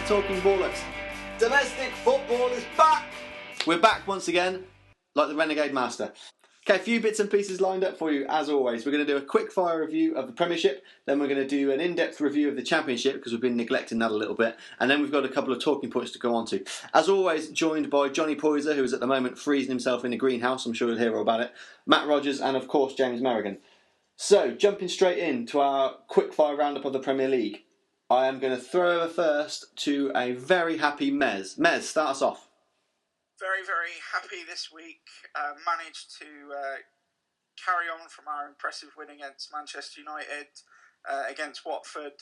to Talking Ballocks. Domestic football is back! We're back once again, like the Renegade Master. Okay, a few bits and pieces lined up for you, as always. We're going to do a quick fire review of the Premiership, then we're going to do an in-depth review of the Championship, because we've been neglecting that a little bit, and then we've got a couple of talking points to go on to. As always, joined by Johnny Poyser, who is at the moment freezing himself in a greenhouse, I'm sure you'll hear all about it, Matt Rogers, and of course James Merrigan. So, jumping straight into our quick fire roundup of the Premier League, I am going to throw over first to a very happy Mez. Mez, start us off. Very, very happy this week. Managed to carry on from our impressive win against Manchester United, against Watford.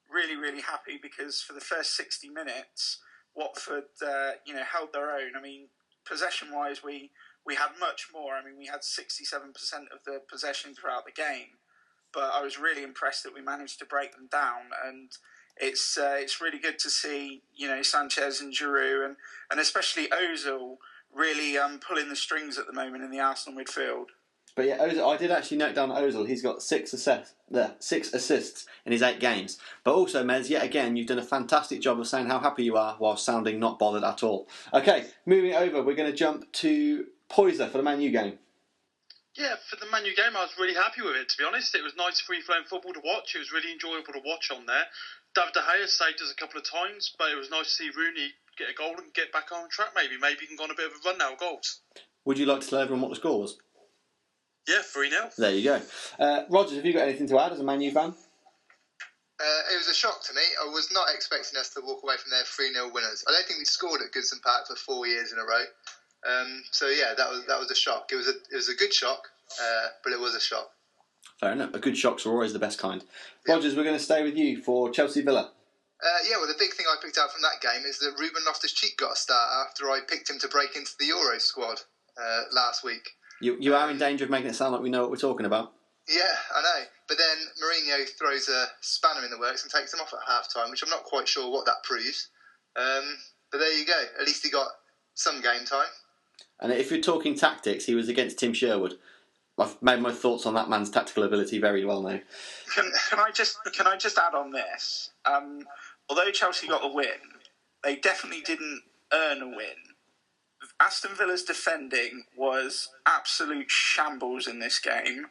Really, really happy because for the first 60 minutes, Watford, held their own. I mean, possession-wise, we had much more. I mean, we had 67% of the possession throughout the game, but I was really impressed that we managed to break them down, and it's really good to see, Sanchez and Giroud and especially Ozil really pulling the strings at the moment in the Arsenal midfield. But yeah, Ozil, I did actually note down Ozil. He's got six assists in his 8 games. But also, Mez, yet again, you've done a fantastic job of saying how happy you are while sounding not bothered at all. Okay, moving over, we're going to jump to Poyser for the Man U game. Yeah, for the Man U game, I was really happy with it, to be honest. It was nice free-flowing football to watch. It was really enjoyable to watch on there. David De Gea saved us a couple of times, but it was nice to see Rooney get a goal and get back on track, maybe. Maybe he can go on a bit of a run now of goals. Would you like to tell everyone what the score was? Yeah, 3-0. There you go. Rogers, have you got anything to add as a Man U fan? It was a shock to me. I was not expecting us to walk away from there 3-0 winners. I don't think we scored at Goodison Park for 4 years in a row. That was a shock. It was a good shock, but it was a shock. Fair enough. A good shocks are always the best kind. Yeah. Rogers, we're going to stay with you for Chelsea Villa. The big thing I picked out from that game is that Ruben Loftus-Cheek got a start after I picked him to break into the Euro squad last week. You are in danger of making it sound like we know what we're talking about. Yeah, I know. But then Mourinho throws a spanner in the works and takes him off at half-time, which I'm not quite sure what that proves. But there you go. At least he got some game time. And if you're talking tactics, he was against Tim Sherwood. I've made my thoughts on that man's tactical ability very well now. Can I just add on this? Although Chelsea got a win, they definitely didn't earn a win. Aston Villa's defending was absolute shambles in this game.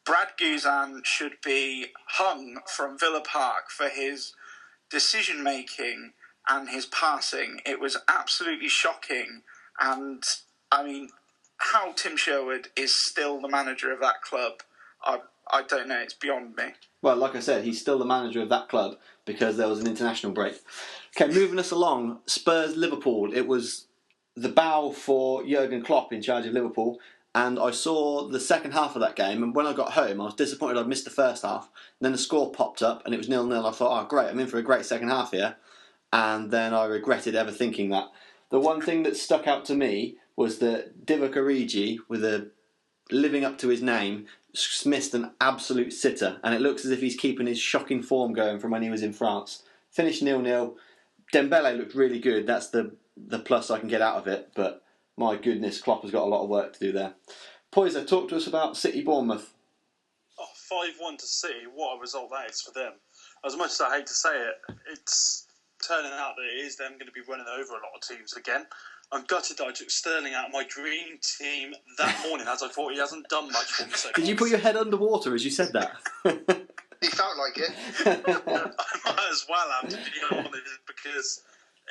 Brad Guzan should be hung from Villa Park for his decision making and his passing. It was absolutely shocking, and I mean, how Tim Sherwood is still the manager of that club, I don't know, it's beyond me. Well, like I said, he's still the manager of that club because there was an international break. Okay, moving us along, Spurs-Liverpool. It was the bow for Jurgen Klopp in charge of Liverpool, and I saw the second half of that game, and when I got home, I was disappointed I'd missed the first half. Then the score popped up, and it was 0-0. I thought, oh, great, I'm in for a great second half here. And then I regretted ever thinking that. The one thing that stuck out to me was that Divock Origi, with a living up to his name, missed an absolute sitter, and it looks as if he's keeping his shocking form going from when he was in France. Finished 0-0. Dembele looked really good. That's the plus I can get out of it, but my goodness, Klopp has got a lot of work to do there. Poyser, talk to us about City Bournemouth. 5-1 to City. What a result that is for them. As much as I hate to say it, it's turning out that it is them going to be running over a lot of teams again. I'm gutted that I took Sterling out of my dream team that morning, as I thought he hasn't done much for me so far. Did you put your head underwater as you said that? He felt like it. I might as well have, to be honest, because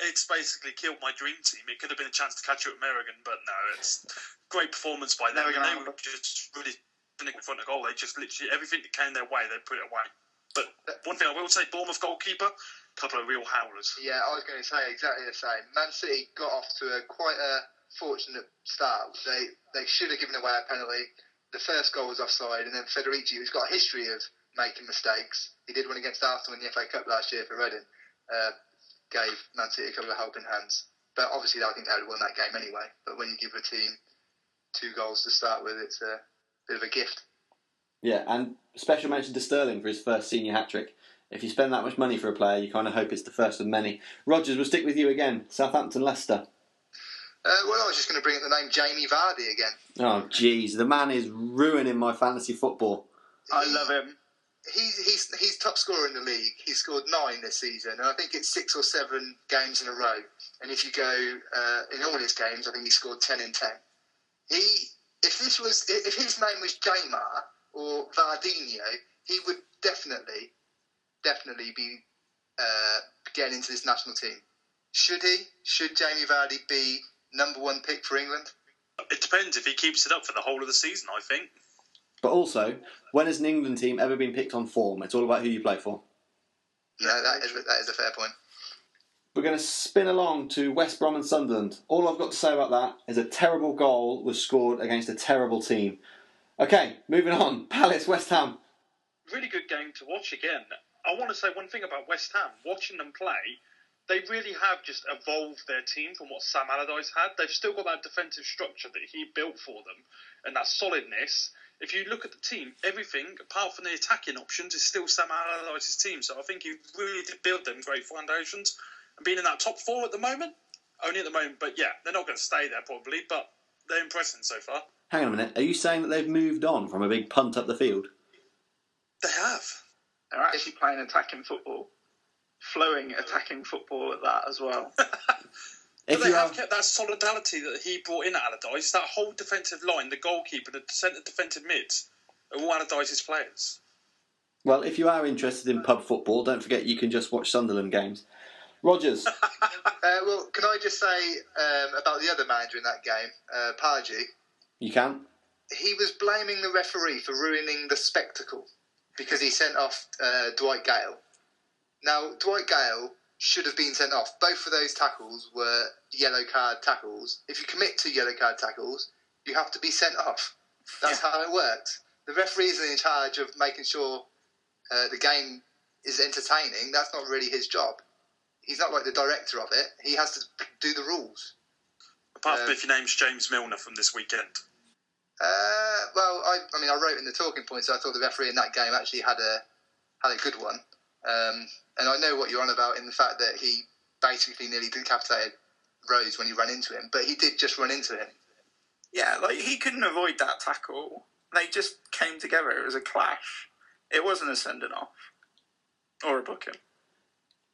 it's basically killed my dream team. It could have been a chance to catch up with Merrigan, but no, it's great performance by them. They were just really in front of goal. They just literally, everything that came their way, they put it away. But one thing I will say, Bournemouth goalkeeper, couple of real howlers. Yeah, I was going to say exactly the same. Man City got off to quite a fortunate start. They should have given away a penalty. The first goal was offside, and then Federici, who's got a history of making mistakes, he did one against Arsenal in the FA Cup last year for Reading, gave Man City a couple of helping hands. But obviously, I think they would have won that game anyway. But when you give a team 2 goals to start with, it's a bit of a gift. Yeah, and special mention to Sterling for his first senior hat-trick. If you spend that much money for a player, you kind of hope it's the first of many. Rogers, we'll stick with you again. Southampton-Leicester. I was just going to bring up the name Jamie Vardy again. Oh, jeez. The man is ruining my fantasy football. I love him. he's top scorer in the league. He's scored 9 this season, and I think it's 6 or 7 games in a row. And if you go in all his games, I think he scored 10 in 10. If his name was Jamar or Vardinho, he would definitely be getting into this national team. Should he? Should Jamie Vardy be number 1 pick for England? It depends if he keeps it up for the whole of the season, I think. But also, when has an England team ever been picked on form? It's all about who you play for. No, that is a fair point. We're going to spin along to West Brom and Sunderland. All I've got to say about that is a terrible goal was scored against a terrible team. Okay, moving on. Palace, West Ham. Really good game to watch again. I want to say one thing about West Ham. Watching them play, they really have just evolved their team from what Sam Allardyce had. They've still got that defensive structure that he built for them and that solidness. If you look at the team, everything, apart from the attacking options, is still Sam Allardyce's team. So I think he really did build them great foundations. And being in that top 4 at the moment, only at the moment, but yeah, they're not going to stay there probably, but they're impressing so far. Hang on a minute. Are you saying that they've moved on from a big punt up the field? They have. They're actually playing attacking football. Flowing attacking football at that as well. But they have kept that solidarity that he brought in at Allardyce. That whole defensive line, the goalkeeper, the centre defensive mids, are all Allardyce's players. Well, if you are interested in pub football, don't forget you can just watch Sunderland games. Rogers. Well, can I just say about the other manager in that game, Pardew? You can. He was blaming the referee for ruining the spectacle because he sent off Dwight Gale. Now, Dwight Gale should have been sent off. Both of those tackles were yellow card tackles. If you commit to yellow card tackles, you have to be sent off. That's how it works. The referee is in charge of making sure the game is entertaining. That's not really his job. He's not like the director of it. He has to do the rules. Apart from if your name's James Milner from this weekend. Well, I wrote in the talking points. I thought the referee in that game actually had a good one. And I know what you're on about in the fact that he basically nearly decapitated Rose when he ran into him, but he did just run into him. Yeah, like he couldn't avoid that tackle. They just came together. It was a clash. It wasn't a sending off or a booking.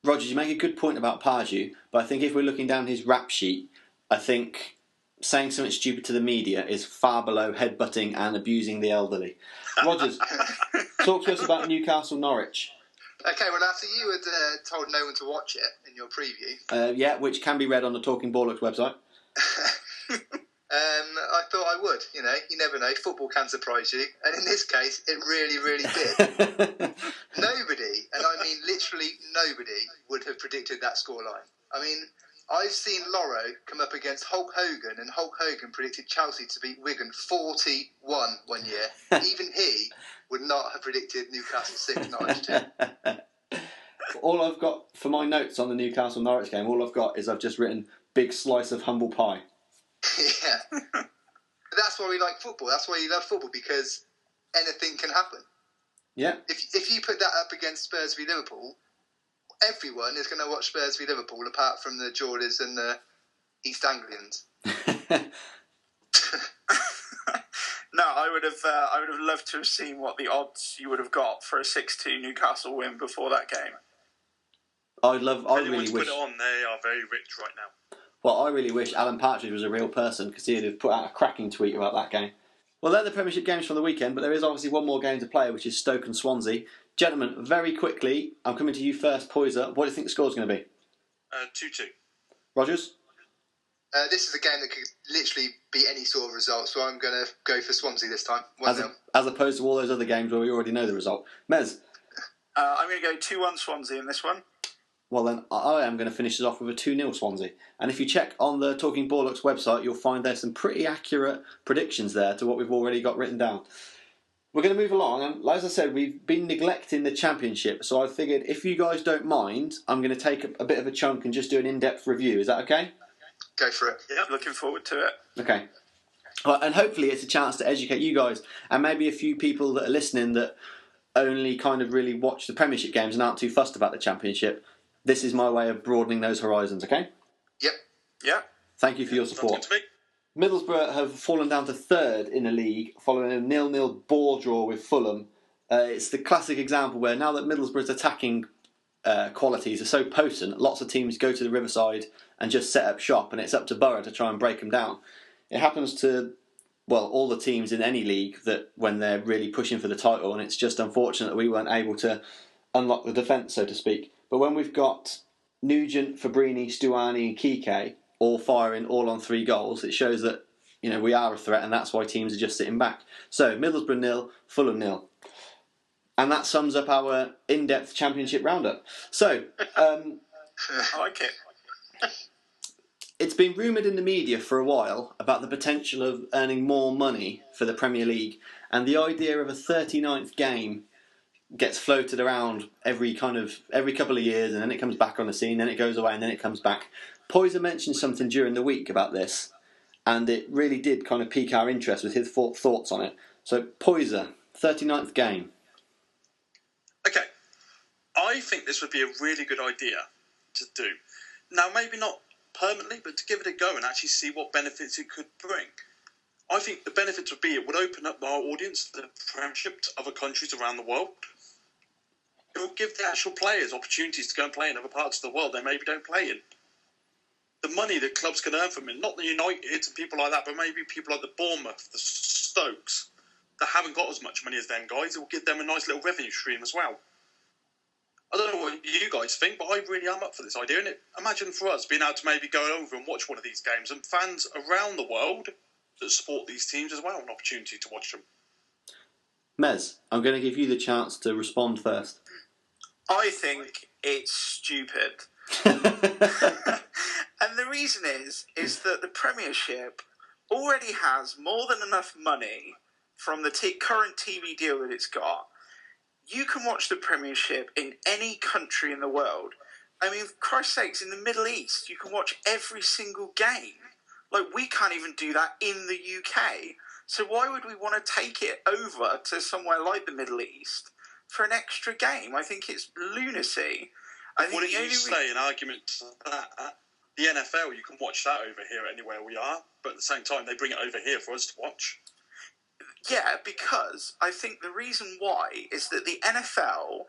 Rogers, you make a good point about Pardew, but I think if we're looking down his rap sheet, I think saying something stupid to the media is far below headbutting and abusing the elderly. Rogers, talk to us about Newcastle Norwich. Okay, well, after you had told no one to watch it in your preview... yeah, which can be read on the Talking Ballocks website. I thought I would, you never know, football can surprise you, and in this case, it really, really did. Nobody, and I mean literally nobody, would have predicted that scoreline. I mean, I've seen Loro come up against Hulk Hogan, and Hulk Hogan predicted Chelsea to beat Wigan 41 one year. Even he would not have predicted Newcastle 6, Norwich 2. All I've got for my notes on the Newcastle Norwich game, all I've got is I've just written big slice of humble pie. Yeah. But that's why we like football. That's why you love football, because anything can happen. Yeah. If you put that up against Spurs v Liverpool, everyone is going to watch Spurs v Liverpool apart from the Geordies and the East Anglians. No, I would have loved to have seen what the odds you would have got for a 6-2 Newcastle win before that game. I Anyone really to wish. put it on, they are very rich right now. Well, I really wish Alan Partridge was a real person, because he'd have put out a cracking tweet about that game. Well, they're the Premiership games from the weekend, but there is obviously one more game to play, which is Stoke and Swansea. Gentlemen, very quickly, I'm coming to you first, Poyser. What do you think the score's going to be? 2-2. Rogers? This is a game that could literally be any sort of result, so I'm going to go for Swansea this time. 1-0. As opposed to all those other games where we already know the result. Mez? I'm going to go 2-1 Swansea in this one. Well then, I am going to finish this off with a 2-0 Swansea. And if you check on the Talking Ballocks website, you'll find there's some pretty accurate predictions there to what we've already got written down. We're going to move along, and as I said, we've been neglecting the Championship, so I figured if you guys don't mind, I'm going to take a bit of a chunk and just do an in-depth review. Is that okay? Go for it. Yeah, looking forward to it. Okay. Well, and hopefully it's a chance to educate you guys, and maybe a few people that are listening that only kind of really watch the Premiership games and aren't too fussed about the Championship. This is my way of broadening those horizons, okay? Yep. Yeah. Thank you for your support. Middlesbrough have fallen down to third in the league following a 0-0 ball draw with Fulham It's the classic example where now that Middlesbrough's attacking qualities are so potent, lots of teams go to the Riverside and just set up shop, and it's up to Borough to try and break them down. It happens to, well, all the teams in any league that when they're really pushing for the title, and it's just unfortunate that we weren't able to unlock the defence, so to speak. But when we've got Nugent, Fabrini, Stuani and Kike all firing all on 3 goals, it shows that we are a threat, and that's why teams are just sitting back. So Middlesbrough 0, Fulham 0. And that sums up our in-depth Championship roundup. So, I like it. It's been rumoured in the media for a while about the potential of earning more money for the Premier League, and the idea of a 39th game gets floated around every couple of years, and then it comes back on the scene, then it goes away, and then it comes back. Poyser mentioned something during the week about this, and it really did kind of pique our interest with his thoughts on it. So, Poyser, 39th game. Okay, I think this would be a really good idea to do. Now, maybe not permanently, but to give it a go and actually see what benefits it could bring. I think the benefits would be it would open up our audience to the Premiership to other countries around the world. It will give the actual players opportunities to go and play in other parts of the world they maybe don't play in. The money that clubs can earn from it, not the United and people like that, but maybe people like the Bournemouth, the Stokes, that haven't got as much money as them guys, it will give them a nice little revenue stream as well. I don't know what you guys think, but I really am up for this idea. And imagine for us being able to maybe go over and watch one of these games, and fans around the world that support these teams as well, an opportunity to watch them. Mez, I'm going to give you the chance to respond first. I think it's stupid. And the reason is that the Premiership already has more than enough money from the current TV deal that it's got. You can watch the Premiership in any country in the world. I mean, for Christ's sakes, in the Middle East, you can watch every single game. Like, we can't even do that in the UK. So why would we want to take it over to somewhere like the Middle East for an extra game? I think it's lunacy. Wouldn't you say, in argument to that, the NFL, you can watch that over here anywhere we are, but at the same time, they bring it over here for us to watch? Yeah, because I think the reason why is that the NFL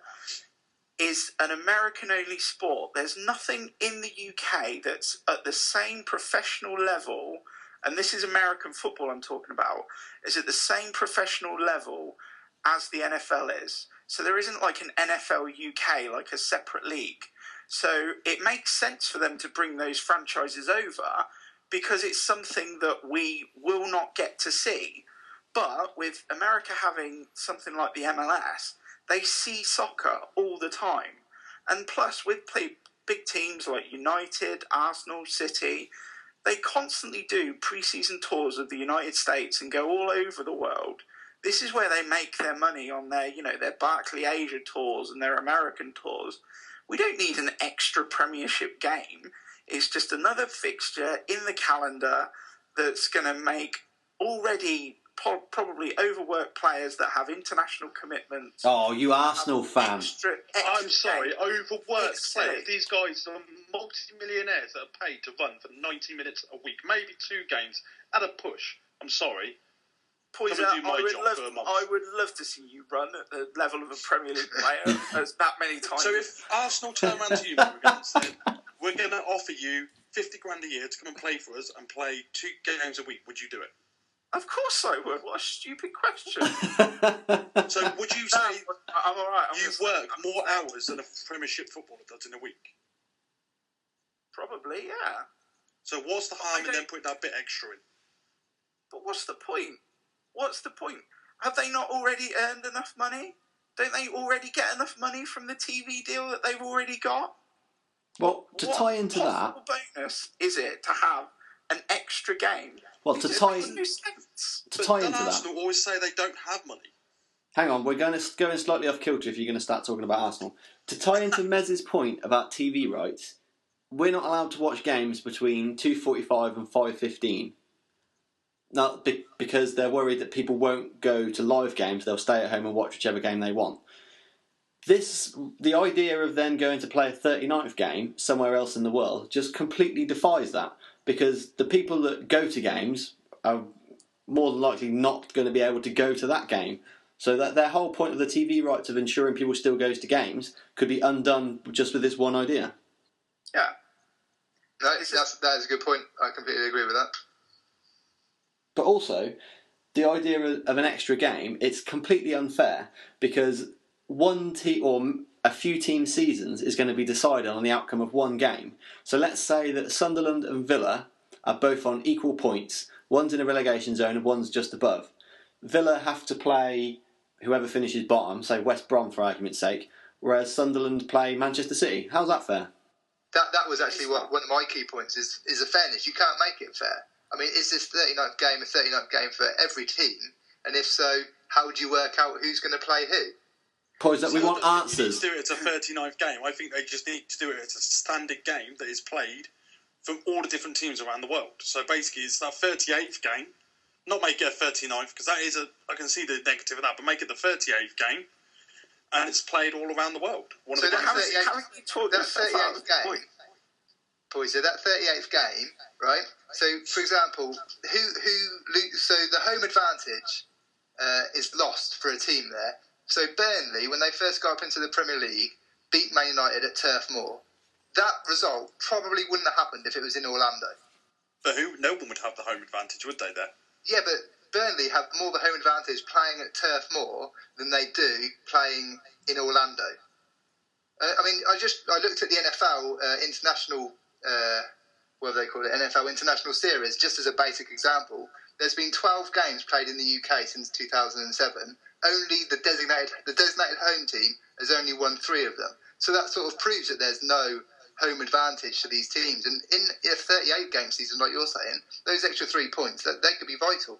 is an American-only sport. There's nothing in the UK that's at the same professional level, and this is American football I'm talking about, is at the same professional level as the NFL is. So there isn't like an NFL UK, like a separate league. So it makes sense for them to bring those franchises over because it's something that we will not get to see. But with America having something like the MLS, they see soccer all the time. And plus, with big teams like United, Arsenal, City, they constantly do pre-season tours of the United States and go all over the world. This is where they make their money on their Barclay Asia tours and their American tours. We don't need an extra Premiership game. It's just another fixture in the calendar that's going to make already probably overworked players that have international commitments. Oh, you Arsenal fan. Extra I'm sorry, overworked It's players. These guys are multi-millionaires that are paid to run for 90 minutes a week, maybe 2 games at a push. I'm sorry. Poyser, I would love to see you run at the level of a Premier League player as that many times. So if Arsenal turn around to you and said, we're going to offer you 50 grand a year to come and play for us and play 2 games a week, would you do it? Of course I would. What a stupid question. So would you say I'm all right. you work more hours than a Premiership footballer does in a week? Probably, yeah. So what's the harm in them putting that bit extra in? But what's the point? What's the point? Have they not already earned enough money? Don't they already get enough money from the TV deal that they've already got? Well, to tie into that, what bonus is it to have an extra game? Well, to tie into Arsenal that, always say they don't have money. Hang on, we're going slightly off kilter if you're going to start talking about Arsenal. To tie into Mez's point about TV rights, we're not allowed to watch games between 2:45 and 5:15. Not because they're worried that people won't go to live games; they'll stay at home and watch whichever game they want. The idea of then going to play a 39th game somewhere else in the world just completely defies that, because the people that go to games are more than likely not going to be able to go to that game. So that their whole point of the TV rights of ensuring people still goes to games could be undone just with this one idea. Yeah. No, that is a good point. I completely agree with that. But also, the idea of an extra game, it's completely unfair because one team or a few team seasons is going to be decided on the outcome of one game. So let's say that Sunderland and Villa are both on equal points. One's in a relegation zone and one's just above. Villa have to play whoever finishes bottom, say West Brom for argument's sake, whereas Sunderland play Manchester City. How's that fair? That was actually one of my key points is the fairness. You can't make it fair. I mean, is this 39th game a 39th game for every team? And if so, how would you work out who's going to play who? Poyser, we want answers. Do it as a 39th game. I think they just need to do it as a standard game that is played from all the different teams around the world. So basically, it's that 38th game. Not make it a 39th, because that is I can see the negative of that, but make it the 38th game, and it's played all around the world. So that 38th game, Poyser, that 38th game, right? So, for example, so the home advantage is lost for a team there. So Burnley, when they first got up into the Premier League, beat Man United at Turf Moor. That result probably wouldn't have happened if it was in Orlando. But no one would have the home advantage, would they, there? Yeah, but Burnley have more of a home advantage playing at Turf Moor than they do playing in Orlando. I mean, I looked at the NFL international, what do they call it, NFL International Series, just as a basic example. There's been 12 games played in the UK since 2007. Only the designated home team has only won 3 of them. So that sort of proves that there's no home advantage to these teams. And in a 38-game season, like you're saying, those extra 3 points, they could be vital.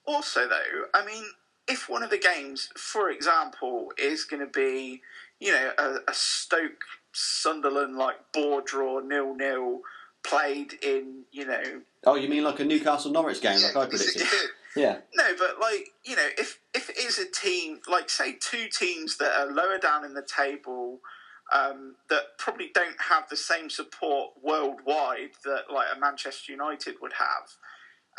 Also, though, I mean, if one of the games, for example, is going to be, a Stoke Sunderland like board draw 0-0 played in, Oh, you mean like a Newcastle Norwich game, like I predicted? Yeah. No, but if it is a team, like say 2 teams that are lower down in the table, that probably don't have the same support worldwide that like a Manchester United would have,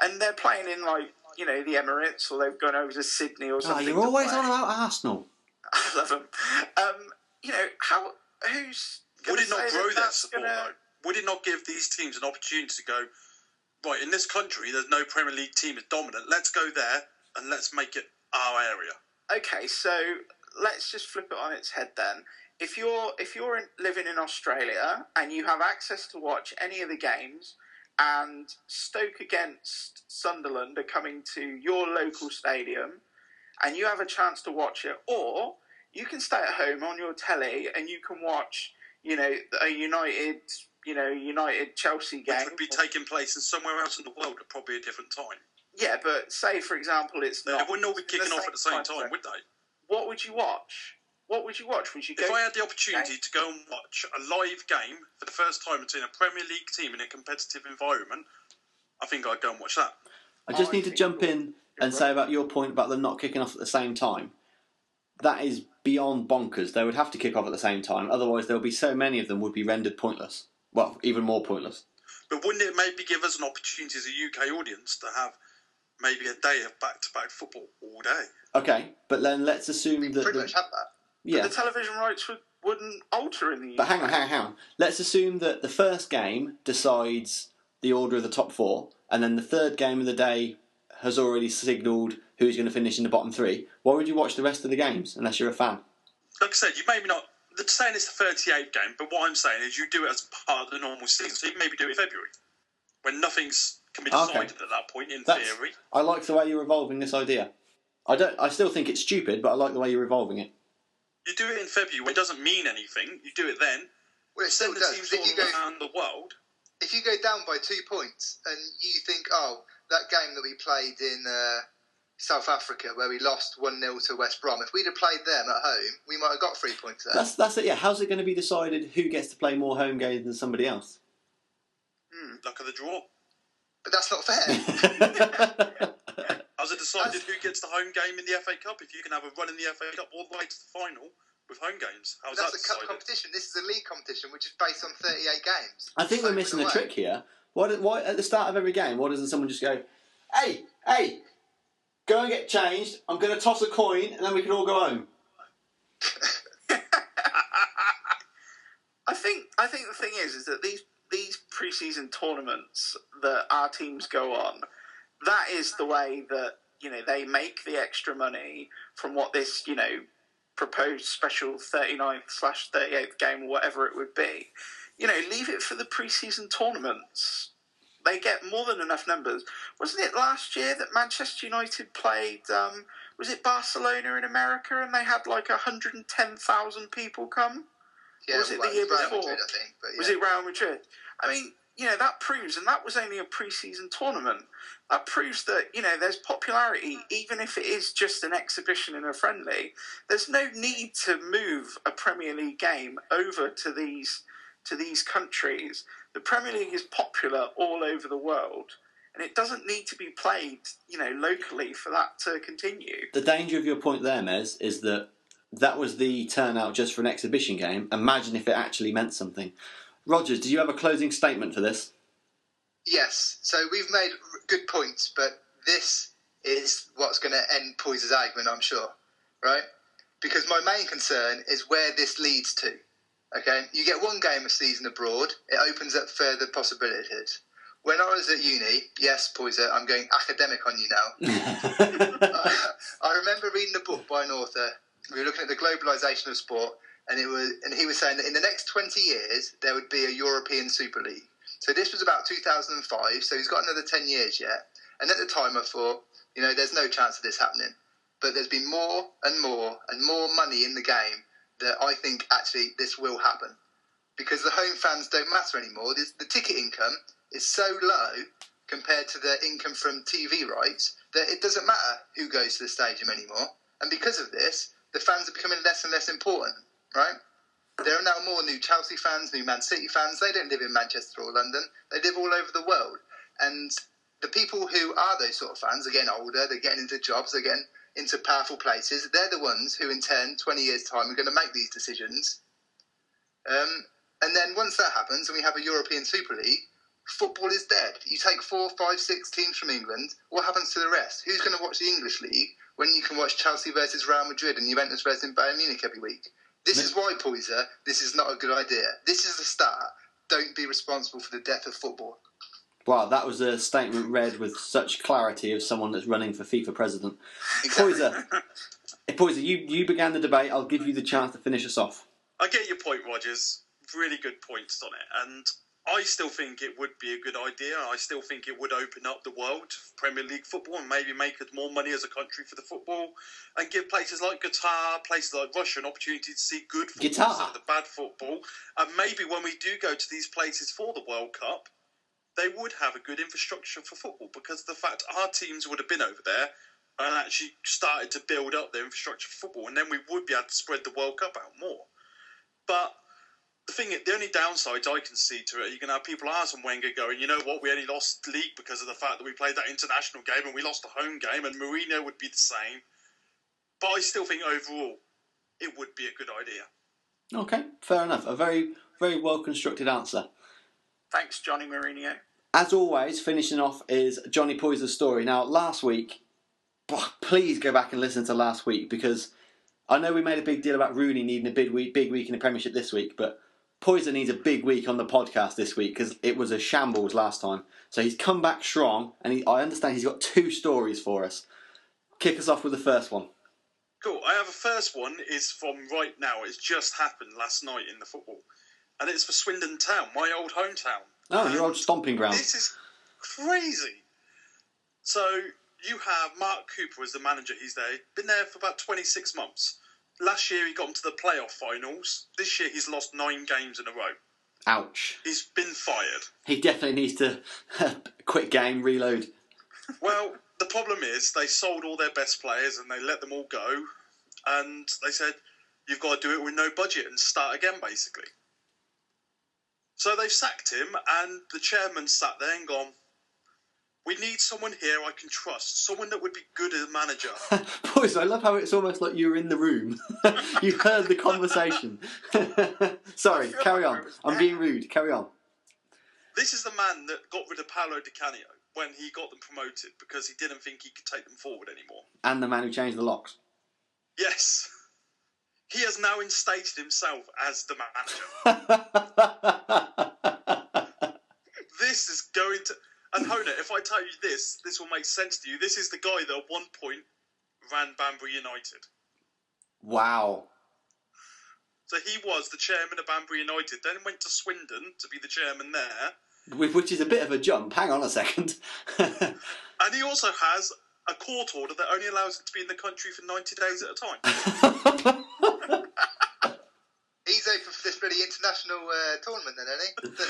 and they're playing in the Emirates, or they've gone over to Sydney or something. Oh, you're always on about Arsenal. I love them. Who's would it not grow their support though? Would it not give these teams an opportunity to go, right, in this country there's no Premier League team is dominant, let's go there and let's make it our area? Okay, so let's just flip it on its head then. If you're living in Australia and you have access to watch any of the games, and Stoke against Sunderland are coming to your local stadium, and you have a chance to watch it, or you can stay at home on your telly and you can watch, a United Chelsea game, which would be taking place in somewhere else in the world at probably a different time. Yeah, but say for example it's not. They wouldn't all be kicking off at the same time, would they? What would you watch? Would you go? If I had the opportunity to go and watch a live game for the first time between a Premier League team in a competitive environment, I think I'd go and watch that. I just need to jump in and say about your point about them not kicking off at the same time. That is beyond bonkers. They would have to kick off at the same time, otherwise there would be so many of them would be rendered pointless. Well, even more pointless. But wouldn't it maybe give us an opportunity as a UK audience to have maybe a day of back-to-back football all day? Okay, but then let's assume that... pretty much have that. Yeah. But the television rights wouldn't alter in the UK. But hang on. Let's assume that the first game decides the order of the top 4, and then the third game of the day has already signalled who's going to finish in the bottom 3. Why would you watch the rest of the games unless you're a fan? Like I said, you maybe not... They're saying it's the 38 game, but what I'm saying is you do it as part of the normal season. So you maybe do it in February, when nothing's can be decided at that point, in theory. I like the way you're evolving this idea. I still think it's stupid, but I like the way you're evolving it. You do it in February when it doesn't mean anything. You do it then. Well, it still Send the does. teams all around the world. If you go down by 2 points and you think, that game that we played in South Africa where we lost 1-0 to West Brom, if we'd have played them at home, we might have got 3 points there. That's it, yeah. How's it going to be decided who gets to play more home games than somebody else? Luck of the draw. But that's not fair. How's it decided who gets the home game in the FA Cup if you can have a run in the FA Cup all the way to the final with home games? How's that decided? That's a cup competition. This is a league competition which is based on 38 games. I think we're missing a trick here. Why at the start of every game, why doesn't someone just go, hey, Go and get changed. I'm going to toss a coin, and then we can all go home. I think the thing is that these pre-season tournaments that our teams go on, that is the way that, you know, they make the extra money from what this, you know, proposed special 39th/38th game or whatever it would be. You know, leave it for the pre-season tournaments. They get more than enough numbers. Wasn't it last year that Manchester United played, was it Barcelona in America, and they had like 110,000 people come? Yeah, or was it the year before? Madrid, I think, but yeah. Was it Real Madrid? I mean, you know, that proves, and that was only a pre-season tournament, that proves that, you know, there's popularity, even if it is just an exhibition in a friendly. There's no need to move a Premier League game over to these countries. The Premier League is popular all over the world, and it doesn't need to be played, you know, locally for that to continue. The danger of your point there, Mez, is that was the turnout just for an exhibition game. Imagine if it actually meant something. Rogers, do you have a closing statement for this? Yes. So we've made good points, but this is what's going to end Poyser's argument, I'm sure, right? Because my main concern is where this leads to. Okay, you get one game a season abroad, it opens up further possibilities. When I was at uni, yes, Poyser, I'm going academic on you now. I remember reading a book by an author. We were looking at the globalisation of sport, and he was saying that in the next 20 years there would be a European Super League. So this was about 2005. So he's got another 10 years yet. And at the time, I thought, you know, there's no chance of this happening. But there's been more and more and more money in the game that I think actually this will happen, because the home fans don't matter anymore. The ticket income is so low compared to the income from TV rights that it doesn't matter who goes to the stadium anymore. And because of this, the fans are becoming less and less important, right? There are now more new Chelsea fans, new Man City fans. They don't live in Manchester or London. They live all over the world. And the people who are those sort of fans are getting older, they're getting into jobs, they're getting into powerful places. They're the ones who in 10, 20 years' time are going to make these decisions. And then once that happens and we have a European Super League, football is dead. You take 4, 5, 6 teams from England, what happens to the rest? Who's going to watch the English League when you can watch Chelsea versus Real Madrid and Juventus versus Bayern Munich every week? This is why, Poyser, this is not a good idea. This is the start. Don't be responsible for the death of football. Wow, that was a statement read with such clarity of someone that's running for FIFA president. Exactly. Poyser, you began the debate. I'll give you the chance to finish us off. I get your point, Rogers. Really good points on it. And I still think it would be a good idea. I still think it would open up the world for Premier League football and maybe make us more money as a country for the football, and give places like Qatar, places like Russia, an opportunity to see good football instead of the bad football. And maybe when we do go to these places for the World Cup, they would have a good infrastructure for football, because of the fact our teams would have been over there and actually started to build up their infrastructure for football, and then we would be able to spread the World Cup out more. But the only downsides I can see to it, you're going to have people Arsene Wenger going, you know what, we only lost the league because of the fact that we played that international game and we lost the home game, and Mourinho would be the same. But I still think overall it would be a good idea. Okay, fair enough. A very, very well-constructed answer. Thanks, Johnny Mourinho. As always, finishing off is Johnny Poyser's story. Now, last week, please go back and listen to last week, because I know we made a big deal about Rooney needing a big week in the Premiership this week, but Poyser needs a big week on the podcast this week because it was a shambles last time. So he's come back strong, and I understand he's got 2 stories for us. Kick us off with the first one. Cool. I have a first one is from right now. It's just happened last night in the football. And it's for Swindon Town, my old hometown. Oh, your old stomping ground. This is crazy. So you have Mark Cooper as the manager. He's there. Been there for about 26 months. Last year he got into the playoff finals. This year he's lost 9 games in a row. Ouch. He's been fired. He definitely needs to quit game, reload. Well, the problem is they sold all their best players and they let them all go. And they said, you've got to do it with no budget and start again, basically. So they've sacked him, and the chairman sat there and gone, we need someone here I can trust, someone that would be good as a manager. Boys, I love how it's almost like you were in the room. You heard the conversation. Sorry, carry on. I'm being rude. Carry on. This is the man that got rid of Paolo Di Canio. when he got them promoted because he didn't think he could take them forward anymore. And the man who changed the locks. Yes. He has now instated himself as the manager. This is going to... And Hona, if I tell you this will make sense to you. This is the guy that at one point ran Banbury United. Wow. So he was the chairman of Banbury United, then went to Swindon to be the chairman there. Which is a bit of a jump. Hang on a second. And he also has a court order that only allows him to be in the country for 90 days at a time. He's open for this bloody international tournament then, isn't he?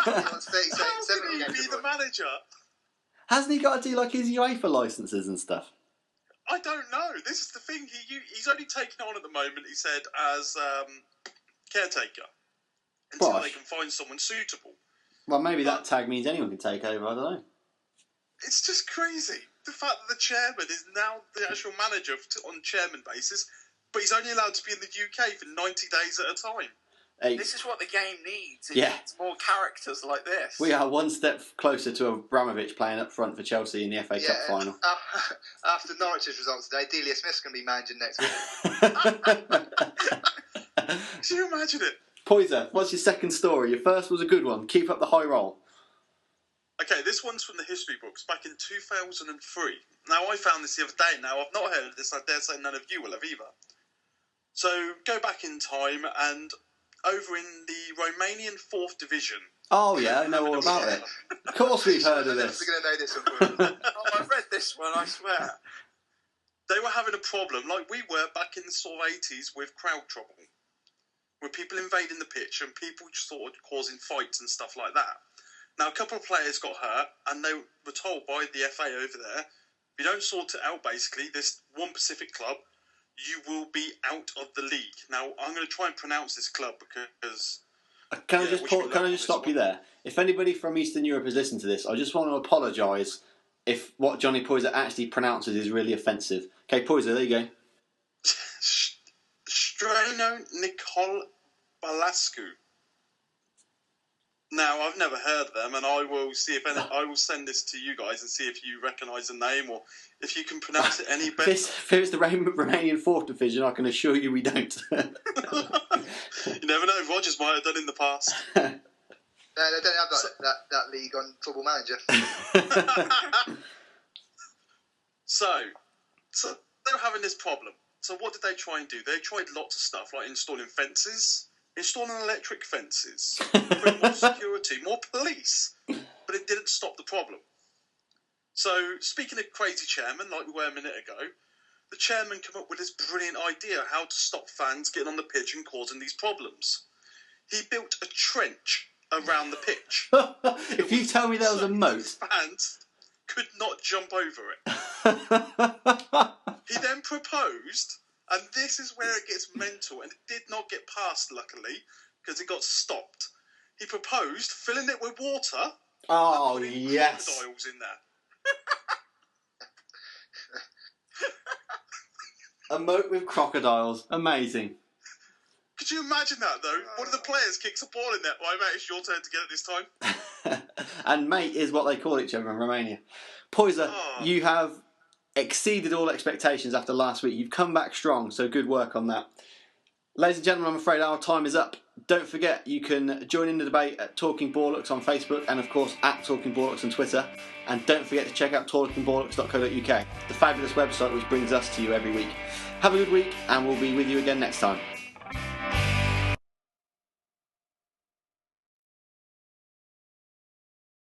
He wants 37 How can he games be the abroad. manager? Hasn't he got to do like his UEFA licences and stuff? I don't know. This is the thing. He's only taken on at the moment, he said, as caretaker until Bosh. they can find someone suitable. Well, maybe that tag means anyone can take over. I don't know. It's just crazy. The fact that the chairman is now the actual manager on chairman basis, but he's only allowed to be in the UK for 90 days at a time. Hey, This is what the game needs. It Yeah. needs more characters like this. we are one step closer to Abramovich playing up front for Chelsea in the FA Cup final. After Norwich's results today, Delia Smith's going to be managing next week. Can you imagine it? Poyser, what's your second story? Your first was a good one. Keep up the high roll. Okay, this one's from the history books back in 2003. Now, I found this the other day. Now, I've not heard of this. I dare say none of you will have either. So, go back in time and over in the Romanian 4th Division. Oh, yeah, I know all about it. Of course we've heard of this. We're going to know this one. Oh, I've read this one, I swear. They were having a problem, like we were back in the sort of 80s, with crowd trouble. With people invading the pitch and people sort of causing fights and stuff like that. Now, a couple of players got hurt, and they were told by the FA over there, if you don't sort it out, basically, this one Pacific club, you will be out of the league. Now, I'm going to try and pronounce this club because... Can I just stop you there? If anybody from Eastern Europe is listening to this, I just want to apologise if what Johnny Poyser actually pronounces is really offensive. Okay, Poyser, there you go. Strano Nicol Balascu. Now, I've never heard of them, and I will see if I will send this to you guys and see if you recognise the name or if you can pronounce it any better. If it's the Romanian 4th Division, I can assure you we don't. You never know, Rogers might have done in the past. No, they don't have that league on Football Manager. So they were having this problem. So what did they try and do? They tried lots of stuff, like installing fences, installing electric fences, putting more security, more police, but it didn't stop the problem. So, speaking of crazy chairman, like we were a minute ago, the chairman came up with this brilliant idea how to stop fans getting on the pitch and causing these problems. He built a trench around the pitch. If you tell me there was a moat... Fans could not jump over it. He then proposed, and this is where it gets mental, and it did not get passed, luckily, because it got stopped. He proposed filling it with water Oh, and putting yes. crocodiles in there. A moat with crocodiles. Amazing. Could you imagine that, though? One of the players kicks a ball in there. Right, mate, it's your turn to get it this time. And mate is what they call each other in Romania. Poyser, you have exceeded all expectations after last week. You've come back strong, so good work on that. Ladies and gentlemen, I'm afraid our time is up. Don't forget, you can join in the debate at Talking Ballocks on Facebook and, of course, at Talking Ballocks on Twitter. And don't forget to check out talkingballocks.co.uk, the fabulous website which brings us to you every week. Have a good week, and we'll be with you again next time.